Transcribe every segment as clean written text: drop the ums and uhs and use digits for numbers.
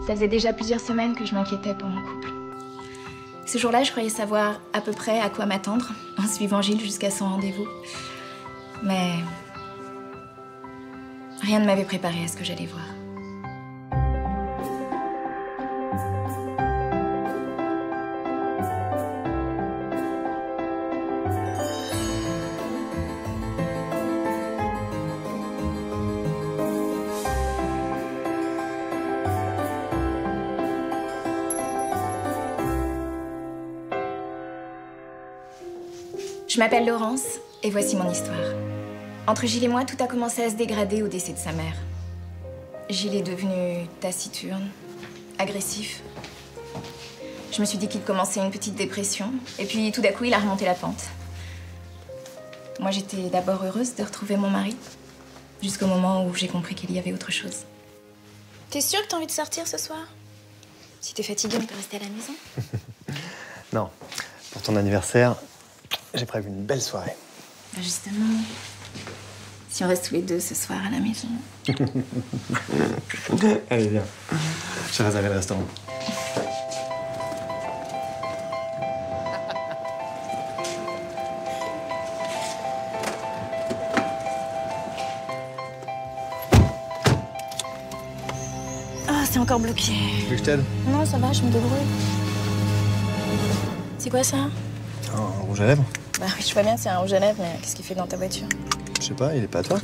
Ça faisait déjà plusieurs semaines que je m'inquiétais pour mon couple. Ce jour-là, je croyais savoir à peu près à quoi m'attendre en suivant Gilles jusqu'à son rendez-vous. Mais rien ne m'avait préparé à ce que j'allais voir. Je m'appelle Laurence et voici mon histoire. Entre Gilles et moi, tout a commencé à se dégrader au décès de sa mère. Gilles est devenu taciturne, agressif. Je me suis dit qu'il commençait une petite dépression et puis tout d'un coup, il a remonté la pente. Moi, j'étais d'abord heureuse de retrouver mon mari, jusqu'au moment où j'ai compris qu'il y avait autre chose. T'es sûre que t'as envie de sortir ce soir? Si t'es fatiguée, on peut rester à la maison. Non, pour ton anniversaire, j'ai prévu une belle soirée. Justement, si on reste tous les deux ce soir à la maison. Allez, viens. J'ai réservé le restaurant. Ah, c'est encore bloqué. Tu veux que je t'aide? Non, ça va, je me débrouille. C'est quoi ça? Un rouge à lèvres. Bah oui, je vois bien, c'est un rouge à lèvres, mais qu'est-ce qu'il fait dans ta voiture? Je sais pas, il est pas à toi?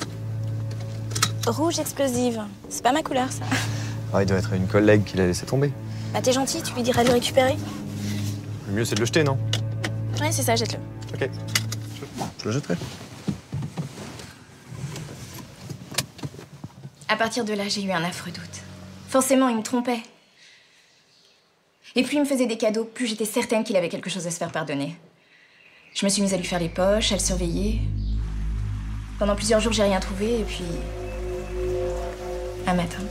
Rouge explosive. C'est pas ma couleur, ça. Ah, il doit être une collègue qui l'a laissé tomber. Bah t'es gentil, tu lui diras de le récupérer? Le mieux, c'est de le jeter, non? Ouais, c'est ça, jette-le. Ok. Je le jetterai. À partir de là, j'ai eu un affreux doute. Forcément, il me trompait. Et plus il me faisait des cadeaux, plus j'étais certaine qu'il avait quelque chose à se faire pardonner. Je me suis mise à lui faire les poches, à le surveiller. Pendant plusieurs jours, j'ai rien trouvé, et puis... un matin...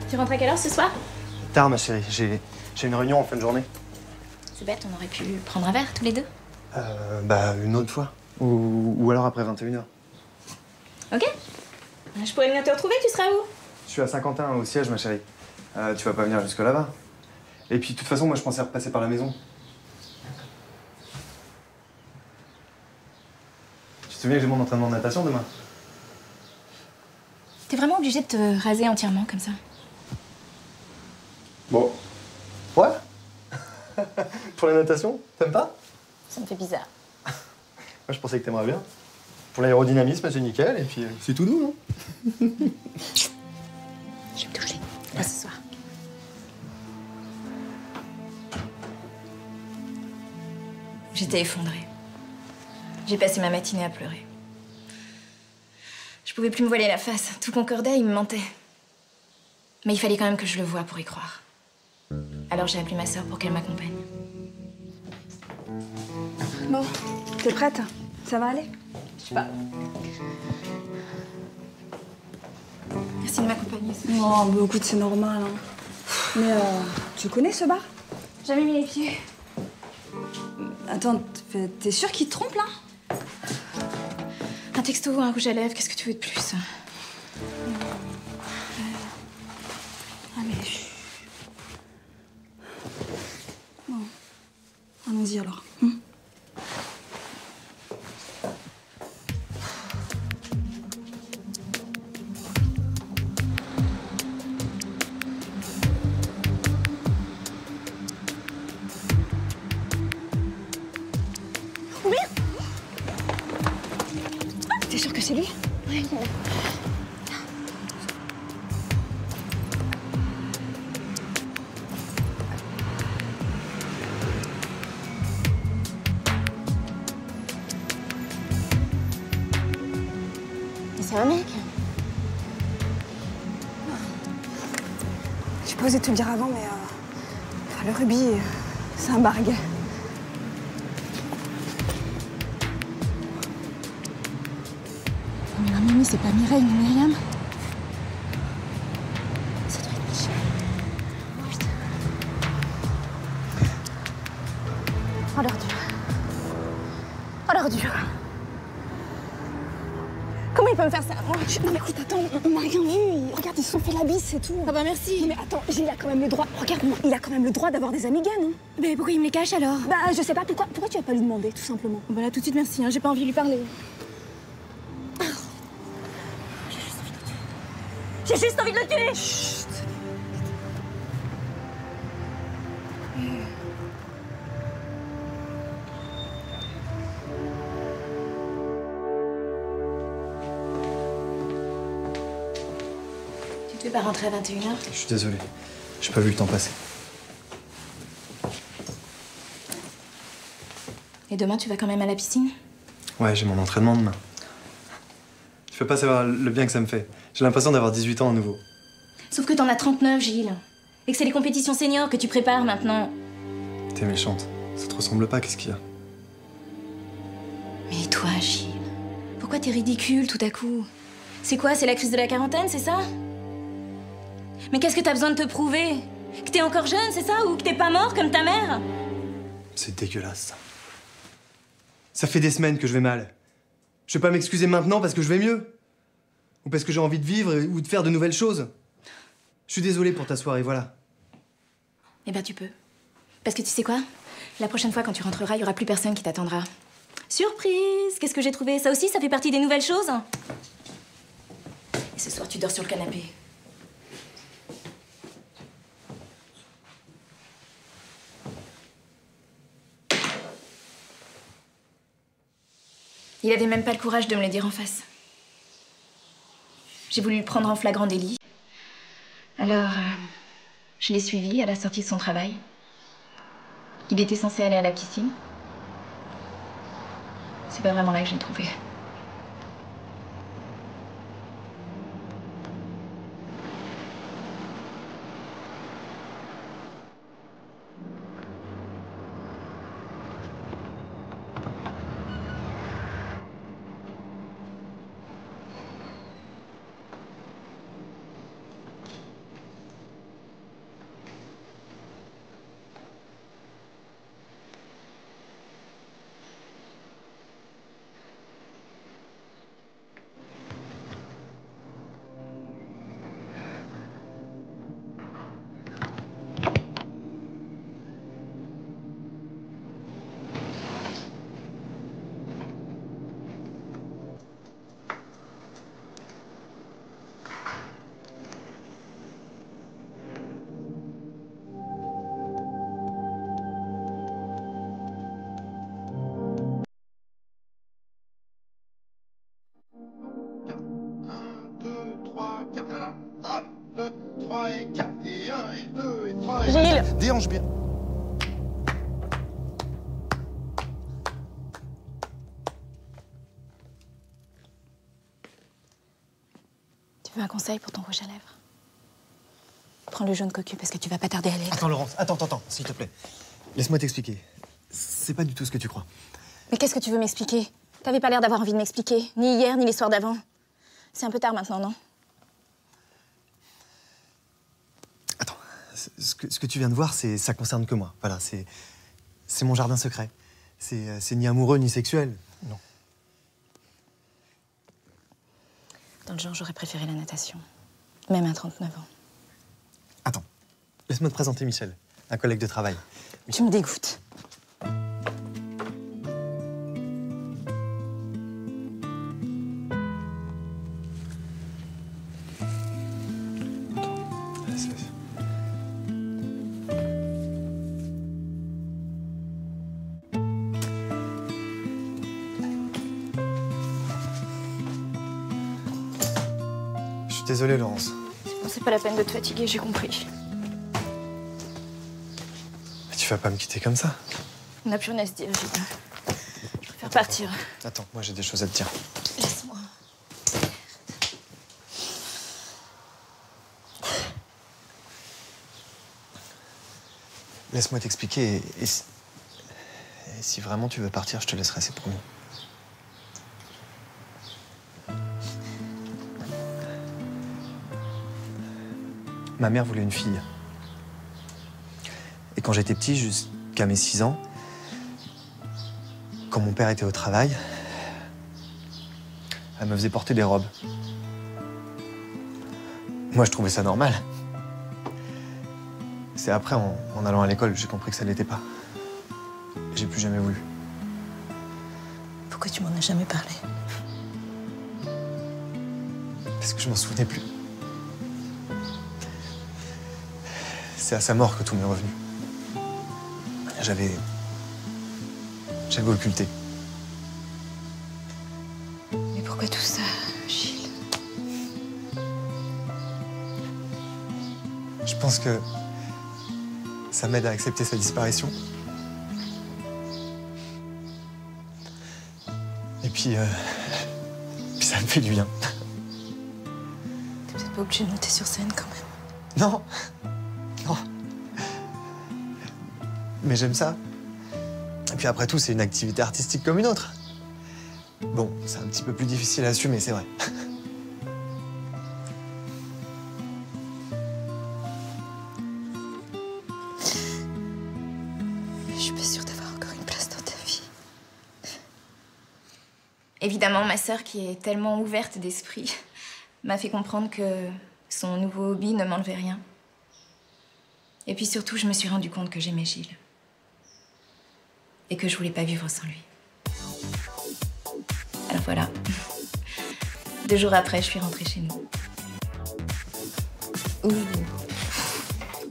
Tu rentres à quelle heure ce soir? Tard, ma chérie. J'ai une réunion en fin de journée. C'est bête, on aurait pu prendre un verre tous les deux. Bah, une autre fois. Ou alors après 21h. Ok. Je pourrais venir te retrouver, tu seras où? Je suis à Saint-Quentin, au siège, ma chérie. Tu vas pas venir jusque là-bas. Et puis, de toute façon, moi, je pensais repasser par la maison. Tu te souviens que j'ai mon entraînement de natation demain? T'es vraiment obligé de te raser entièrement comme ça? Bon. Ouais. Pour la natation, t'aimes pas? Ça me fait bizarre. Moi, je pensais que t'aimerais bien. Pour l'aérodynamisme, c'est nickel, et puis c'est tout doux, non? Je vais me toucher. Pas ce soir. J'étais effondrée. J'ai passé ma matinée à pleurer. Je pouvais plus me voiler la face. Tout concordait, il me mentait. Mais il fallait quand même que je le voie pour y croire. Alors j'ai appelé ma sœur pour qu'elle m'accompagne. Bon, t'es prête? Ça va aller? Je sais pas. Merci de m'accompagner. Non, bah écoute, c'est normal. Hein. Mais tu connais ce bar? Jamais mis les pieds. Attends, t'es sûre qu'il te trompe là? Un texto, un rouge à lèvres, qu'est-ce que tu veux de plus? Allez. Bon. Allons-y alors. T'es sûre que c'est lui? Oui. C'est un mec. J'ai pas osé te le dire avant, mais Le rubis, c'est un barguet. Mais la mamie, c'est pas Mireille ni Myriam. Ça doit être Michel. Oh putain. Oh l'ordure. Oh l'ordure. Comment il peut me faire ça? Non mais écoute, attends, on n'a rien vu. Regarde, ils se sont fait la bise, c'est tout. Ah bah merci. Non mais attends, Gilles a quand même le droit. Regarde-moi, il a quand même le droit d'avoir des amis gays, non? Mais pourquoi il me les cache alors? Bah je sais pas, pourquoi tu vas pas lui demander, tout simplement? Bah là tout de suite merci, hein, j'ai pas envie de lui parler. J'ai juste envie de le tuer. Chut. Tu te fais pas rentrer à 21h? Je suis désolé. J'ai pas vu le temps passer. Et demain tu vas quand même à la piscine? Ouais, j'ai mon entraînement demain. Tu peux pas savoir le bien que ça me fait. J'ai l'impression d'avoir 18 ans à nouveau. Sauf que t'en as 39, Gilles. Et que c'est les compétitions seniors que tu prépares maintenant. T'es méchante. Ça te ressemble pas, qu'est-ce qu'il y a? Mais toi, Gilles, pourquoi t'es ridicule tout à coup? C'est quoi, c'est la crise de la quarantaine, c'est ça? Mais qu'est-ce que t'as besoin de te prouver? Que t'es encore jeune, c'est ça? Ou que t'es pas mort comme ta mère? C'est dégueulasse, ça. Ça fait des semaines que je vais mal. Je vais pas m'excuser maintenant parce que je vais mieux. Ou parce que j'ai envie de vivre ou de faire de nouvelles choses. Je suis désolé pour ta soirée, voilà. Eh ben tu peux. Parce que tu sais quoi? La prochaine fois quand tu rentreras, il y aura plus personne qui t'attendra. Surprise! Qu'est-ce que j'ai trouvé? Ça aussi, ça fait partie des nouvelles choses. Et ce soir, tu dors sur le canapé. Il avait même pas le courage de me le dire en face. J'ai voulu le prendre en flagrant délit. Alors, je l'ai suivi à la sortie de son travail. Il était censé aller à la piscine. C'est pas vraiment là que je l'ai trouvé. Gilles! Déhanche bien. Tu veux un conseil pour ton rouge à lèvres? Prends le jaune cocu parce que tu vas pas tarder à l'être. Attends, Laurence, attends, s'il te plaît. Laisse-moi t'expliquer. C'est pas du tout ce que tu crois. Mais qu'est-ce que tu veux m'expliquer? T'avais pas l'air d'avoir envie de m'expliquer. Ni hier, ni les soirs d'avant. C'est un peu tard maintenant, non? Attends, ce que tu viens de voir, ça concerne que moi. Voilà, c'est mon jardin secret. C'est ni amoureux ni sexuel. Non. Dans le genre, j'aurais préféré la natation. Même à 39 ans. Attends, laisse-moi te présenter Michel, un collègue de travail. Tu me dégoûtes. Je suis désolé, Laurence. Bon, c'est pas la peine de te fatiguer, j'ai compris. Mais tu vas pas me quitter comme ça. On n'a plus rien à se dire, Gilles. Je préfère partir. Attends, moi j'ai des choses à te dire. Laisse-moi. laisse-moi t'expliquer. Et si vraiment tu veux partir, je te laisserai, c'est promis. Ma mère voulait une fille. Et quand j'étais petit, jusqu'à mes 6 ans, quand mon père était au travail, elle me faisait porter des robes. Moi, je trouvais ça normal. C'est après, en allant à l'école, j'ai compris que ça l'était pas. Et j'ai plus jamais voulu. Pourquoi tu m'en as jamais parlé? Parce que je m'en souvenais plus. C'est à sa mort que tout m'est revenu. J'avais occulté. Mais pourquoi tout ça, Gilles? Je pense que ça m'aide à accepter sa disparition. Et puis ça me fait du bien. T'es peut-être pas obligé de monter sur scène quand même. Non, non. Mais j'aime ça. Et puis après tout, c'est une activité artistique comme une autre. Bon, c'est un petit peu plus difficile à assumer, c'est vrai. Je suis pas sûre d'avoir encore une place dans ta vie. Évidemment, ma sœur, qui est tellement ouverte d'esprit, m'a fait comprendre que son nouveau hobby ne m'enlevait rien. Et puis surtout, je me suis rendu compte que j'aimais Gilles. Et que je voulais pas vivre sans lui. Alors voilà. 2 jours après, je suis rentrée chez nous.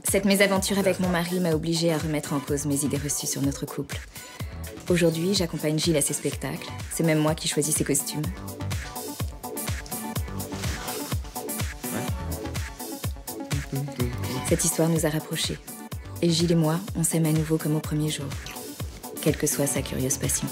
Cette mésaventure avec mon mari m'a obligée à remettre en cause mes idées reçues sur notre couple. Aujourd'hui, j'accompagne Gilles à ses spectacles. C'est même moi qui choisis ses costumes. Cette histoire nous a rapprochés. Et Gilles et moi, on s'aime à nouveau comme au premier jour. Quelle que soit sa curieuse passion.